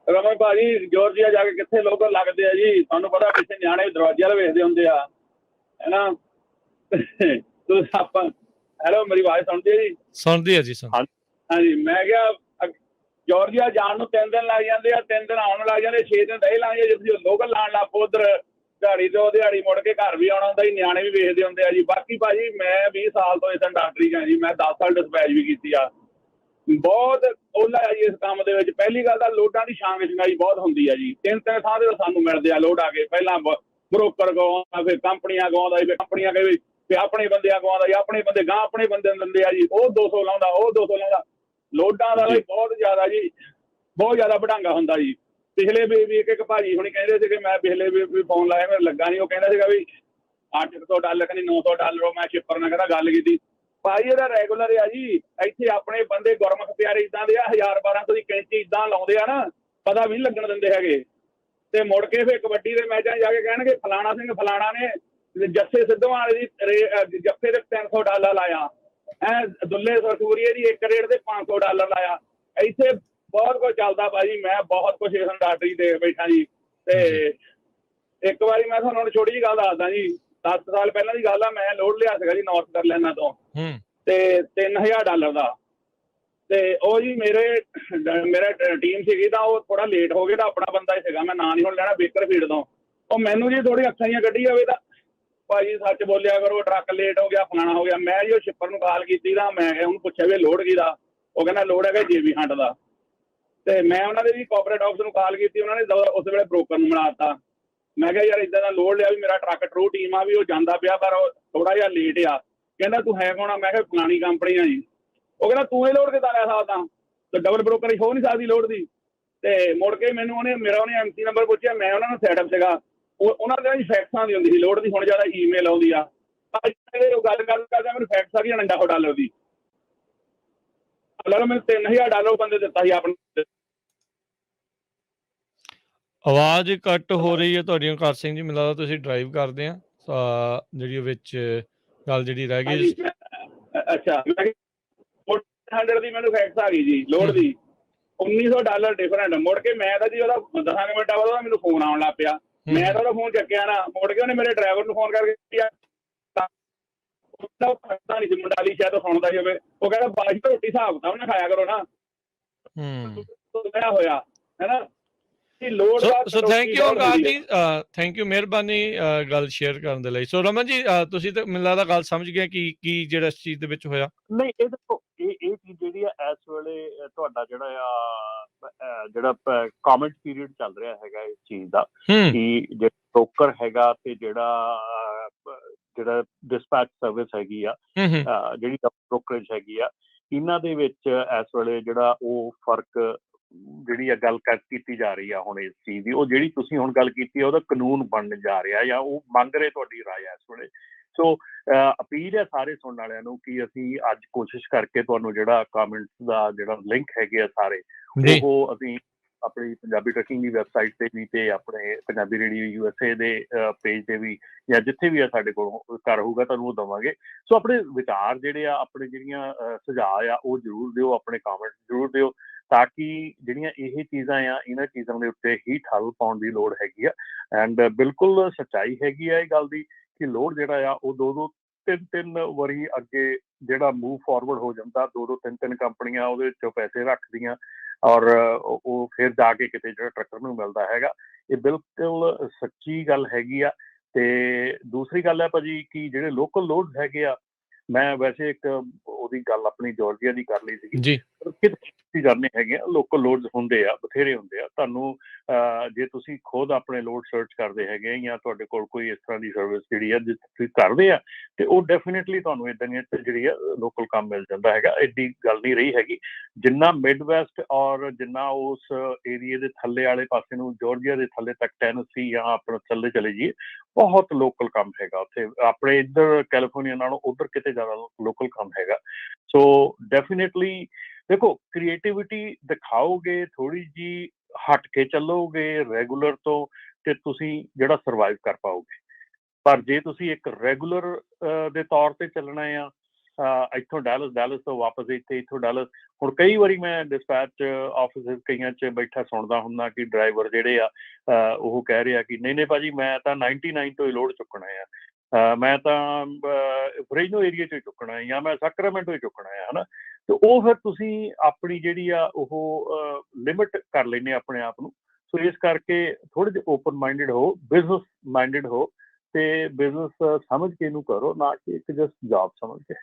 ਰਮਨ ਭਾਜੀ ਜਾਰਜੀਆ ਜਾ ਕੇ ਕਿੱਥੇ ਲੋਕਲ ਲੱਗਦੇ ਆ ਜੀ, ਤੁਹਾਨੂੰ ਪਤਾ ਪਿੱਛੇ ਨਿਆਣੇ ਦਰਵਾਜ਼ੇ ਵਾਲੇ ਵੇਖਦੇ ਹੁੰਦੇ ਆ ਹੈਨਾ। ਤੁਸੀਂ ਆਪਾਂ ਹੈਲੋ, ਮੇਰੀ ਆਵਾਜ਼ ਸੁਣਦੀ ਹੈ ਜੀ? ਸੁਣਦੀ ਹੈ ਜੀ। ਹਾਂਜੀ, ਮੈਂ ਕਿਹਾ ਜਾਰਜੀਆ ਜਾਣ ਨੂੰ 3 ਦਿਨ ਲੱਗ ਜਾਂਦੇ ਆ, 3 ਦਿਨ ਆਉਣ ਲੱਗ ਜਾਂਦੇ, 6 ਦਿਨ ਇਹ ਲੱਗ ਜਾਂਦੇ। ਜੇ ਤੁਸੀਂ ਲੋਕਲ ਲਾਣ ਲੱਗ ਪਓ ਉਧਰ ਦਿਹਾੜੀ ਤੋਂ ਦਿਹਾੜੀ ਮੁੜ ਕੇ ਘਰ ਵੀ ਆਉਣਾ ਹੁੰਦਾ ਜੀ, ਨਿਆਣੇ ਵੀ ਵੇਖਦੇ ਹੁੰਦੇ ਆ ਜੀ। ਬਾਕੀ ਭਾਜੀ ਮੈਂ 20 ਸਾਲ ਤੋਂ ਇਸ ਇੰਡਸਟਰੀ 'ਚ ਆ ਜੀ, ਮੈਂ 10 ਸਾਲ ਡਿਸਪੈਚ ਵੀ ਕੀਤੀ ਆ। ਬਹੁਤ ਓਲਾ ਹੈ ਜੀ ਇਸ ਕੰਮ ਦੇ ਵਿੱਚ। ਪਹਿਲੀ ਗੱਲ ਤਾਂ ਲੋਡਾਂ ਦੀ ਸ਼ਾਂਗ ਸ਼ੰਗਾਈ ਬਹੁਤ ਹੁੰਦੀ ਆ ਜੀ। 3 ਥਾਂ ਤੇ ਸਾਨੂੰ ਮਿਲਦੇ ਆ ਲੋਡ ਆ ਕੇ। ਪਹਿਲਾਂ ਬਰੋਕਰ ਗਵਾਉਂਦਾ, ਫਿਰ ਕੰਪਨੀਆਂ ਗਵਾਉਂਦਾ ਜੀ, ਫਿਰ ਕੰਪਨੀਆਂ ਕਹੇ ਵੀ ਆਪਣੇ ਬੰਦੇ ਗਵਾਉਂਦਾ ਜੀ, ਆਪਣੇ ਬੰਦੇ ਗਾਂ ਆਪਣੇ ਬੰਦੇ ਨੂੰ ਦਿੰਦੇ ਆ ਜੀ। ਉਹ 200 ਲਾਉਂਦਾ, ਉਹ 200 ਲਾਉਂਦਾ। ਲੋਡਾਂ ਦਾ ਬਹੁਤ ਜ਼ਿਆਦਾ ਜੀ, ਬਹੁਤ ਜ਼ਿਆਦਾ ਵਡਾਂਗਾ ਹੁੰਦਾ ਜੀ। ਪਿਛਲੇ ਵੀ ਇੱਕ ਭਾਜੀ ਹੁਣੀ ਕਹਿੰਦੇ ਸੀਗੇ, ਮੈਂ ਪਿਛਲੇ ਵੀ ਫੋਨ ਲਾਇਆ, ਮੇਰਾ ਲੱਗਾ ਨਹੀਂ। ਉਹ ਕਹਿੰਦਾ ਸੀਗਾ ਵੀ $800 ਕਹਿੰਦੀ $900। ਮੈਂ ਸ਼ਿਪਰ ਨਾਲ ਕਹਿੰਦਾ ਗੱਲ ਕੀਤੀ। ਭਾਈ ਇਹਦਾ ਰੈਗੂਲਰ ਆ ਜੀ। ਇੱਥੇ ਆਪਣੇ ਬੰਦੇ ਗੁਰਮੁਖ ਪਿਆਰੇ ਇਦਾਂ ਦੇ ਆ, 1000-1200 ਦੀ ਕੈਂਚੀ ਇਦਾਂ ਲਾਉਂਦੇ ਆ ਨਾ, ਪਤਾ ਵੀ ਨਹੀਂ ਲੱਗਣ ਦਿੰਦੇ ਹੈਗੇ। ਤੇ ਮੁੜ ਕੇ ਫਿਰ ਕਬੱਡੀ ਦੇ ਮੈਚਾਂ ਜਾ ਕੇ ਕਹਿਣਗੇ ਫਲਾਣਾ ਸਿੰਘ ਫਲਾਣਾ ਨੇ ਜੱਸੇ ਸਿੱਧਵਾਂ ਵਾਲੇ ਦੀ ਜੱਫੇ ਤੇ $300 ਲਾਇਆ, ਦੁੱਲੇ ਸਰਸੂਰੀਏ ਦੀ ਇੱਕ ਰੇਟ ਤੇ $500 ਲਾਇਆ। ਇੱਥੇ ਬਹੁਤ ਕੁਝ ਚੱਲਦਾ ਭਾਜੀ। ਮੈਂ ਬਹੁਤ ਕੁਛ ਇਸ ਇੰਡਸਟਰੀ ਦੇਖ ਬੈਠਾ ਜੀ। ਤੇ ਇੱਕ ਵਾਰੀ ਮੈਂ ਤੁਹਾਨੂੰ ਛੋਟੀ ਜਿਹੀ ਗੱਲ ਦੱਸਦਾ ਜੀ। 10 ਸਾਲ ਪਹਿਲਾਂ ਦੀ ਗੱਲ ਆ। ਮੈਂ ਲੋਡ ਲਿਆ ਸੀਗਾ ਜੀ ਨਾਰਥ ਕੈਰੋਲਾਈਨਾ ਤੋਂ, ਤੇ $3000 ਦਾ। ਤੇ ਉਹ ਜੀ ਮੇਰਾ ਟੀਮ ਸੀਗੀ ਤਾਂ ਉਹ ਥੋੜਾ ਲੇਟ ਹੋ ਗਿਆ ਤਾਂ ਆਪਣਾ ਬੰਦਾ ਹੀ ਸੀਗਾ, ਮੈਂ ਨਾਂ ਨਹੀਂ ਹੁਣ ਲੈਣਾ, ਬੇਕਰਫੀਲਡ ਤੋਂ। ਉਹ ਮੈਨੂੰ ਜੀ ਥੋੜੀ ਅੱਖਾਂ ਦੀਆਂ ਕੱਢੀ ਜਾਵੇ ਤਾਂ ਭਾਜੀ ਸੱਚ ਬੋਲਿਆ ਕਰੋ, ਟਰੱਕ ਲੇਟ ਹੋ ਗਿਆ, ਫਲਾਣਾ ਹੋ ਗਿਆ। ਮੈਂ ਜੀ ਉਹ ਸ਼ਿਪਰ ਨੂੰ ਕਾਲ ਕੀਤੀ ਤਾਂ ਮੈਂ ਉਹਨੂੰ ਪੁੱਛਿਆ ਵੀ ਲੋਡ ਕਿਹਦਾ। ਉਹ ਕਹਿੰਦਾ ਲੋਡ ਹੈਗਾ JB ਹੰਟ ਦਾ। ਤੇ ਮੈਂ ਉਹਨਾਂ ਦੇ ਜੀ ਕੋਆਪਰੇਟ ਆਫਿਸ ਨੂੰ ਕਾਲ ਕੀਤੀ, ਉਹਨਾਂ ਨੇ ਉਸ ਵੇਲੇ ਬ੍ਰੋਕਰ ਨੂੰ ਮਿਲਾ ਦਿੱਤਾ। ਮੈਂ ਕਿਹਾ ਯਾਰ ਇਦਾਂ ਦਾ ਲੋਡ ਲਿਆ ਵੀ ਮੇਰਾ ਟਰੱਕ ਟਰੂ ਟੀਮ ਆ ਵੀ ਉਹ ਜਾਂਦਾ ਪਿਆ, ਪਰ ਉਹ ਥੋੜਾ ਜਿਹਾ ਲੇਟ ਆ। ਕਹਿੰਦਾ ਤੂੰ ਹੈ ਕੌਣ ਆ? ਮੈਂ ਕਿਹਾ ਫਲਾਣੀ ਕੰਪਨੀ ਆ ਜੀ। ਉਹ ਕਹਿੰਦਾ ਤੂੰ ਇਹ ਲੋਡ ਕਿੱਦਾਂ ਲੈ ਸਕਦਾ? ਤੇ ਡਬਲ ਬ੍ਰੋਕਰ ਹੋ ਨਹੀਂ ਸਕਦੀ ਲੋਡ ਦੀ। ਤੇ ਮੁੜ ਕੇ ਮੈਨੂੰ ਉਹਨੇ MC ਨੰਬਰ ਪੁੱਛਿਆ, ਮੈਂ ਉਹਨਾਂ ਨੂੰ ਸੈਟਅਪ ਸੀਗਾ। ਉਹਨਾਂ ਦੇ ਫੈਕਸਾਂ ਦੀ ਹੁੰਦੀ ਸੀ ਲੋਡ ਦੀ, ਹੁਣ ਜ਼ਿਆਦਾ ਈਮੇਲ ਆਉਂਦੀ ਆ। ਗੱਲ ਕਰਦਾ ਮੈਨੂੰ ਫੈਕਸ ਆ ਗਈ $900 ਦੀ। ਮੈਨੂੰ $3000 ਬੰਦੇ ਦਿੱਤਾ ਸੀ ਆਪਣੇ। ਆਵਾਜ਼ ਕੱਟ ਹੋ ਰਹੀ ਹੈ ਤੁਹਾਡੀ ਓਂਕਾਰ ਸਿੰਘ ਜੀ। ਮੈਨੂੰ ਲੱਗਦਾ ਤੁਸੀਂ ਡਰਾਈਵ ਕਰਦੇ ਆ, ਜਿਹੜੀ ਵਿੱਚ ਗੱਲ ਜਿਹੜੀ ਰਹਿ ਗਈ। ਅੱਛਾ, 400 ਦੀ ਮੈਨੂੰ ਫੈਕਸ ਆ ਗਈ ਜੀ ਲੋਡ ਦੀ, $1900 ਡਿਫਰੈਂਟ। ਮੁੜ ਕੇ ਮੈਂ ਤਾਂ ਜੀ ਉਹਦਾ 10 ਮਿੰਟਾਂ ਬਾਅਦ ਮੈਨੂੰ ਫੋਨ ਆਉਣ ਲੱਗ ਪਿਆ। ਮੈਂ ਤਾਂ ਉਹਦਾ ਫੋਨ ਚੱਕਿਆ ਨਾ, ਮੁੜ ਕੇ ਉਹਨੇ ਮੇਰੇ ਡਰਾਈਵਰ ਨੂੰ ਫੋਨ ਕਰਕੇ ਪਤਾ ਨਹੀਂ ਸੀ ਮੁੰਡਾਲੀ ਸ਼ਾਇਦ ਸੁਣਦਾ ਹੀ ਹੋਵੇ। ਉਹ ਕਹਿੰਦਾ ਬਾਜੀ ਰੋਟੀ ਹਿਸਾਬ ਕਿਤਾਬ ਨਾ ਖਾਇਆ ਕਰੋ ਨਾ, ਹੋਇਆ ਹੈ ਨਾ। ਸੋ ਥੈਂਕ ਯੂ ਓਂਕਾਰ ਜੀ, ਥੈਂਕ ਯੂ, ਮਿਹਰਬਾਨੀ ਗੱਲ ਸ਼ੇਅਰ ਕਰਨ ਦੇ ਲਈ। ਸੋ ਰਮਨ ਜੀ ਤੁਸੀਂ ਤਾਂ ਮੈਨੂੰ ਲੱਗਦਾ ਗੱਲ ਸਮਝ ਗਏ ਕੀ ਜਿਹੜਾ ਇਸ ਚੀਜ਼ ਦੇ ਵਿੱਚ ਹੋਇਆ। ਨਹੀਂ, ਇਹ ਦੇਖੋ ਇਹ ਚੀਜ਼ ਜਿਹੜੀ ਆ ਇਸ ਵੇਲੇ ਤੁਹਾਡਾ ਜਿਹੜਾ ਕਾਮੈਂਟ ਪੀਰੀਅਡ ਚੱਲ ਰਿਹਾ ਹੈਗਾ ਇਸ ਚੀਜ਼ ਦਾ, ਕਿ ਜਿਹੜਾ ਬ੍ਰੋਕਰ ਹੈਗਾ ਤੇ ਜਿਹੜਾ ਡਿਸਪੈਚ ਸਰਵਿਸ ਹੈਗੀ ਆ, ਜਿਹੜੀ ਬ੍ਰੋਕਰੇਜ ਹੈਗੀ ਆ, ਇਹਨਾਂ ਦੇ ਵਿੱਚ ਇਸ ਵੇਲੇ ਜਿਹੜਾ ਉਹ ਫਰਕ ਜਿਹੜੀ ਆ ਗੱਲ ਕੀਤੀ ਜਾ ਰਹੀ ਆ ਹੁਣ ਇਸ ਚੀਜ਼ ਦੀ, ਉਹ ਜਿਹੜੀ ਤੁਸੀਂ ਹੁਣ ਗੱਲ ਕੀਤੀ ਆ ਉਹਦਾ ਕਾਨੂੰਨ ਬਣਨ ਜਾ ਰਿਹਾ ਜਾਂ ਉਹ ਮੰਗ ਰਹੇ ਤੁਹਾਡੀ ਰਾਏ ਇਸ ਵੇਲੇ। ਸੋ ਅਪੀਲ ਹੈ ਸਾਰੇ ਸੁਣਨ ਵਾਲਿਆਂ ਨੂੰ ਕਿ ਅਸੀਂ ਅੱਜ ਕੋਸ਼ਿਸ਼ ਕਰਕੇ ਤੁਹਾਨੂੰ ਜਿਹੜਾ ਕਾਮੈਂਟਸ ਦਾ ਜਿਹੜਾ ਲਿੰਕ ਹੈਗੇ ਆ ਸਾਰੇ, ਉਹ ਅਸੀਂ ਆਪਣੀ ਪੰਜਾਬੀ ਟਰੱਕਿੰਗ ਦੀ ਵੈਬਸਾਈਟ ਤੇ ਵੀ ਤੇ ਆਪਣੇ ਪੰਜਾਬੀ ਰੇਡੀਓ USA ਦੇ ਪੇਜ ਤੇ ਵੀ ਜਾਂ ਜਿੱਥੇ ਵੀ ਆ ਸਾਡੇ ਕੋਲ ਘਰ ਹੋਊਗਾ ਤੁਹਾਨੂੰ ਉਹ ਦੇਵਾਂਗੇ। ਸੋ ਆਪਣੇ ਵਿਚਾਰ ਜਿਹੜੇ ਆ, ਆਪਣੇ ਜਿਹੜੀਆਂ ਸੁਝਾਅ ਆ ਉਹ ਜ਼ਰੂਰ ਦਿਓ, ਆਪਣੇ ਕਾਮੈਂਟ ਜ਼ਰੂਰ ਦਿਓ, ਤਾਂ ਕਿ ਜਿਹੜੀਆਂ ਇਹ ਚੀਜ਼ਾਂ ਆ ਇਹਨਾਂ ਚੀਜ਼ਾਂ ਦੇ ਉੱਤੇ ਹੀ ਠੱਲ ਪਾਉਣ ਦੀ ਲੋੜ ਹੈਗੀ ਆ। ਐਂਡ ਬਿਲਕੁਲ ਸੱਚਾਈ ਹੈਗੀ ਆ ਇਹ ਗੱਲ ਦੀ ਕਿ ਲੋਡ ਜਿਹੜਾ ਆ ਉਹ 2-2, 3-3 ਵਾਰੀ ਅੱਗੇ ਜਿਹੜਾ ਮੂਵ ਫਾਰਵਰਡ ਹੋ ਜਾਂਦਾ, 2-2, 3-3 ਕੰਪਨੀਆਂ ਉਹਦੇ ਵਿੱਚੋਂ ਪੈਸੇ ਰੱਖਦੀਆਂ ਔਰ ਉਹ ਫਿਰ ਜਾ ਕੇ ਕਿਤੇ ਜਿਹੜਾ ਟਰੱਕਰ ਨੂੰ ਮਿਲਦਾ ਹੈਗਾ। ਇਹ ਬਿਲਕੁਲ ਸੱਚੀ ਗੱਲ ਹੈਗੀ ਆ। ਤੇ ਦੂਸਰੀ ਗੱਲ ਹੈ ਭਾਜੀ ਕਿ ਜਿਹੜੇ ਲੋਕਲ ਲੋਡ ਹੈਗੇ ਆ, ਮੈਂ ਵੈਸੇ ਇੱਕ ਉਹਦੀ ਗੱਲ ਆਪਣੀ ਜਾਰਜੀਆ ਦੀ ਕਰ ਲਈ ਸੀਗੀ, ਕਿਤੇ ਕਰਨੇ ਹੈਗੇ ਆ ਲੋਕਲ ਲੋਡ ਹੁੰਦੇ ਆ, ਬਥੇਰੇ ਹੁੰਦੇ ਆ। ਤੁਹਾਨੂੰ ਜੇ ਤੁਸੀਂ ਖੁਦ ਆਪਣੇ ਲੋਡ ਸਰਚ ਕਰਦੇ ਹੈਗੇ ਜਾਂ ਤੁਹਾਡੇ ਕੋਲ ਕੋਈ ਇਸ ਤਰ੍ਹਾਂ ਦੀ ਸਰਵਿਸ ਜਿਹੜੀ ਆ ਜੇ ਤੁਸੀਂ ਕਰਦੇ ਆ, ਤੇ ਉਹ ਡੈਫੀਨੇਟਲੀ ਤੁਹਾਨੂੰ ਇੱਦਾਂ ਦੀਆਂ ਜਿਹੜੀ ਆ ਲੋਕਲ ਕੰਮ ਮਿਲ ਜਾਂਦਾ ਹੈਗਾ। ਐਡੀ ਗੱਲ ਨਹੀਂ ਰਹੀ ਹੈਗੀ। ਜਿੰਨਾ ਮਿਡ ਵੈਸਟ ਔਰ ਜਿੰਨਾ ਉਸ ਏਰੀਏ ਦੇ ਥੱਲੇ ਵਾਲੇ ਪਾਸੇ ਨੂੰ, ਜਾਰਜੀਆ ਦੇ ਥੱਲੇ ਤੱਕ, ਟੈਨਸੀ ਜਾਂ ਆਪਣਾ ਥੱਲੇ ਚਲੇ ਜਾਈਏ, ਬਹੁਤ ਲੋਕਲ ਕੰਮ ਹੈਗਾ ਉੱਥੇ। ਆਪਣੇ ਇੱਧਰ ਕੈਲੀਫੋਰਨੀਆ ਨਾਲੋਂ ਉੱਧਰ ਕਿਤੇ ਜ਼ਿਆਦਾ ਲੋਕਲ ਕੰਮ ਹੈਗਾ। ਸੋ ਡੈਫੀਨੇਟਲੀ ਦੇਖੋ, ਕ੍ਰੀਏਟਿਵਿਟੀ ਦਿਖਾਓਗੇ, ਥੋੜ੍ਹੀ ਜਿਹੀ ਹਟ ਕੇ ਚੱਲੋਗੇ ਰੈਗੂਲਰ ਤੋਂ, ਤੇ ਤੁਸੀਂ ਜਿਹੜਾ ਸਰਵਾਈਵ ਕਰ ਪਾਓਗੇ। ਪਰ ਜੇ ਤੁਸੀਂ ਇੱਕ ਰੈਗੂਲਰ ਦੇ ਤੌਰ ਤੇ ਚੱਲਣਾ ਆ ਇੱਥੋਂ ਡੈਲਸ ਤੋਂ ਵਾਪਸ ਇੱਥੋਂ ਡੈਲਸ। ਹੁਣ ਕਈ ਵਾਰੀ ਮੈਂ ਡਿਸਪੈਚ ਆਫਿਸ ਕਈਆਂ 'ਚ ਬੈਠਾ ਸੁਣਦਾ ਹੁੰਦਾ ਕਿ ਡਰਾਈਵਰ ਜਿਹੜੇ ਆ ਉਹ ਕਹਿ ਰਹੇ ਆ ਕਿ ਨਹੀਂ ਭਾਜੀ ਮੈਂ ਤਾਂ 99 ਤੋਂ ਹੀ ਲੋਡ ਚੁੱਕਣਾ ਆ, ਮੈਂ ਤਾਂ ਫਰੇਜਨੋ ਏਰੀਆ 'ਚੋਂ ਹੀ ਚੁੱਕਣਾ ਜਾਂ ਮੈਂ ਸੈਕਰਾਮੈਂਟੋ ਹੀ ਚੁੱਕਣਾ ਆ, ਹੈ ਨਾ। ਤੇ ਉਹ ਫਿਰ ਤੁਸੀਂ ਆਪਣੀ ਜਿਹੜੀ ਆ ਉਹ ਲਿਮਿਟ ਕਰ ਲੈਂਦੇ ਆਪਣੇ ਆਪ ਨੂੰ। ਸੋ ਇਸ ਕਰਕੇ ਥੋੜ੍ਹੇ ਜਿਹੇ ਓਪਨ ਮਾਈਂਡਡ ਹੋ, ਬਿਜ਼ਨਸ ਮਾਈਂਡਡ ਹੋ, ਅਤੇ ਬਿਜ਼ਨਸ ਸਮਝ ਕੇ ਇਹਨੂੰ ਕਰੋ, ਨਾ ਕਿ ਇੱਕ ਜਸਟ ਜੌਬ ਸਮਝ ਕੇ।